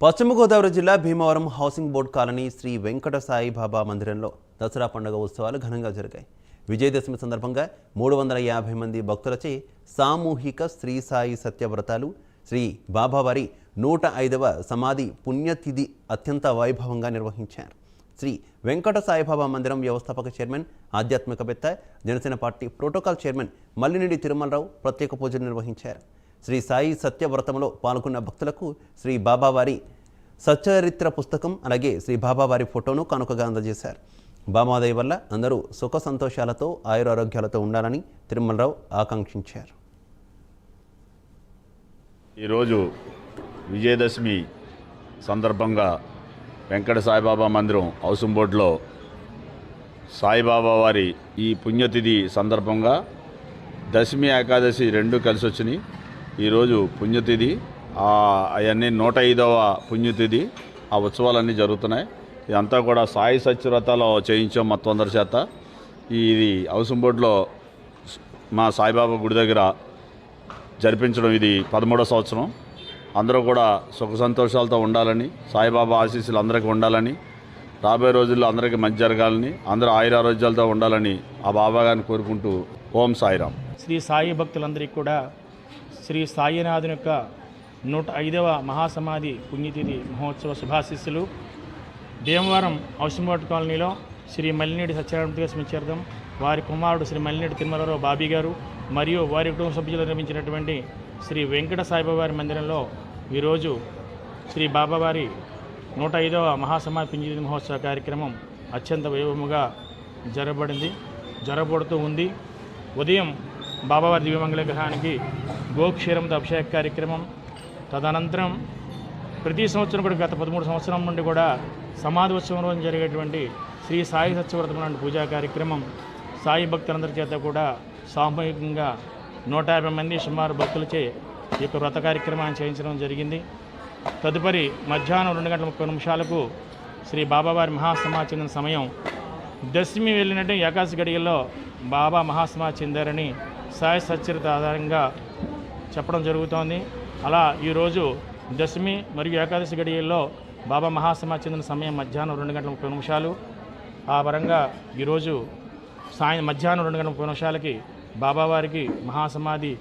పశ్చిమ గోదావరి జిల్లా Bhimavaram housing board colony Shri Venkata Saibaba మందిరంలో దసరా పండుగ ఉత్సవాలు ఘనంగా జరిగాయి. విజయదశమి సందర్భంగా 350 మంది భక్తులచే సామూహిక శ్రీ సాయి సత్యవ్రతాలు, శ్రీ బాబావారి 105వ సమాధి పుణ్యతిథి అత్యంత వైభవంగా నిర్వహించారు. శ్రీ వెంకట సాయిబాబా మందిరం వ్యవస్థాపక చైర్మన్, ఆధ్యాత్మికవేత్త, Janasena party protocol chairman Mallineni Tirumalarao ప్రత్యేక పూజలు నిర్వహించారు. శ్రీ సాయి సత్యవ్రతంలో పాల్గొన్న భక్తులకు శ్రీ బాబావారి సచ్చరిత్ర పుస్తకం, అలాగే శ్రీ బాబావారి ఫోటోను కానుకగా అందజేశారు. బామాదయ వల్ల అందరూ సుఖ సంతోషాలతో ఆయురారోగ్యాలతో ఉండాలని తిరుమలరావు ఆకాంక్షించారు. ఈరోజు విజయదశమి సందర్భంగా వెంకట సాయిబాబా మందిరం హౌసింగ్ బోర్డులో సాయిబాబా వారి ఈ పుణ్యతిథి సందర్భంగా దశమి ఏకాదశి రెండు కలిసి వచ్చినాయి. ఈరోజు పుణ్యతిథి, అవన్నీ 105వ పుణ్యతిథి, ఆ ఉత్సవాలన్నీ జరుగుతున్నాయి. ఇదంతా కూడా సాయి సత్యవ్రతాలో చేయించాం మొత్తం అందరి చేత. ఇది హౌసింగ్ బోర్డులో మా సాయిబాబా గుడి దగ్గర జరిపించడం ఇది 13వ సంవత్సరం. అందరూ కూడా సుఖ సంతోషాలతో ఉండాలని, సాయిబాబా ఆశీస్సులు అందరికీ ఉండాలని, రాబోయే రోజుల్లో అందరికీ మంచి జరగాలని, అందరూ ఆయురారోగ్యాలతో ఉండాలని ఆ బాబా గారిని కోరుకుంటూ ఓం సాయిరామ్. శ్రీ సాయి భక్తులందరికీ కూడా శ్రీ సాయినాథుని యొక్క 105వ మహాసమాధి పుణ్యతిథి మహోత్సవ శుభాశీస్సులు. భీమవరం హౌసింగ్ బోర్డు కాలనీలో శ్రీ మల్లినేని సత్యనారాయణ స్మరించార్థం వారి కుమారుడు శ్రీ మల్లినేని తిరుమలరావు బాబీ గారు మరియు వారి కుటుంబ సభ్యులు నిర్మించినటువంటి శ్రీ వెంకట సాయిబాబా వారి మందిరంలో ఈరోజు శ్రీ బాబావారి 105వ మహాసమాధి పుణ్యతిథి మహోత్సవ కార్యక్రమం అత్యంత వైభవముగా జరగబడుతూ ఉంది. ఉదయం బాబావారి దివ్యమంగళ విగ్రహానికి గోక్షీరంతో అభిషేక కార్యక్రమం, తదనంతరం ప్రతి సంవత్సరం కూడా గత 13 సంవత్సరం నుండి కూడా సమాధి ఉత్సవం రోజు జరిగేటువంటి శ్రీ సాయి సత్యవ్రతం లాంటి పూజా కార్యక్రమం సాయి భక్తులందరి చేత కూడా సామూహికంగా 150 మంది సుమారు భక్తులచే ఈ యొక్క వ్రత కార్యక్రమాన్ని చేయించడం జరిగింది. తదుపరి మధ్యాహ్నం 2:30 శ్రీ బాబావారి మహాసమాధి చెందిన సమయం దశమి వెళ్ళినట్టు ఏకాదశి గడియల్లో బాబా మహాసమాధి చెందారని సాయి సచ్చరిత ఆధారంగా చెప్పడం జరుగుతోంది. అలా ఈరోజు దశమి మరియు ఏకాదశి గడియల్లో బాబా మహాసమాధి చెందిన సమయం మధ్యాహ్నం 2:30. ఆ పరంగా ఈరోజు మధ్యాహ్నం 2:30కి బాబావారికి మహాసమాధి